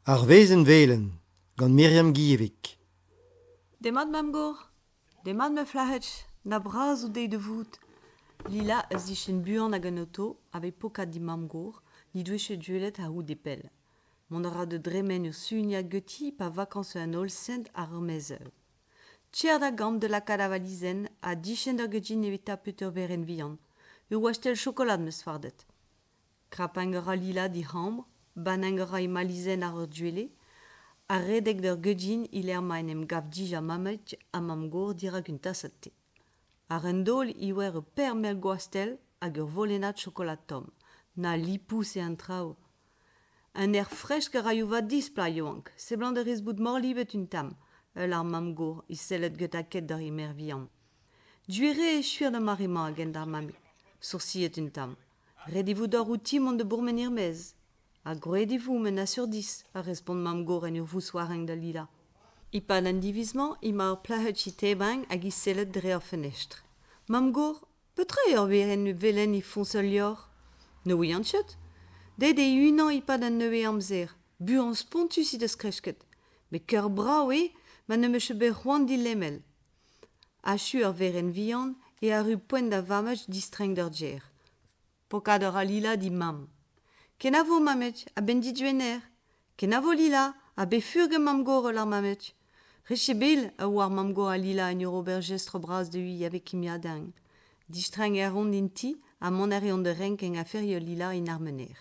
Ar wezen velen, gant Miriam Gievik. Demat mam gor, demat me flahet, na braz ou de vout. Lila eus dichen buan hag an auto, ave pokat di mam gor, ni dweche duelet a ou depel. Mon aura de dremen ur sunia geuti pa vakans an ol sent ar mezel. Tcher da gam de la kadavalizen a dichen da geutin evita puter beren vian. Ur wachtel chokolad meus fardet. Krapengera lila di hambre, banengera e malizen ar ur duele, a redek d'ur geutin il maen em gav dija mamet a mam gor dirak un tassat te. Ar endol i wer ur per mel gwastel hag ur volenat chokolad tom, na lipous e an trao. Un air fresh que rayouva display yoank, seblant de riz bout morlibet un tam, ar mam gor i sellet getaket d'ar imer vian. Duire e chuir de marima hag d'ar mamik, sourcillet un tam. Redivou d'or ou timon de bourmenir mez. A gredivou men a sur 10, a respond mam gor en ur voussoareng da lila. I pad an divizman, i ma ur plahet chi tebang hag i sellet dre ar fenestre. Mam gor, petra ur veren velen i fonsel yor? Ne oui an tchet? Ded e unan i pad an neue amzer, bu an spontus i deus krechket. Me keur brao ma ne meche be c'hoant di lemel. Achu ur veren vian e a ru poent da vamaj distreng d'ur djer. Pokad ur a lila di mam. Ken a vo mamet, a ben di duener? Ken a vo lila, a be furge mam gor ul ar mamet? Reche bil a war mam gor a lila en ur aubergestre bras de hui avek imiadang. Distreng er rond in ti a mon arion de renk en a ferio lila in ar mener.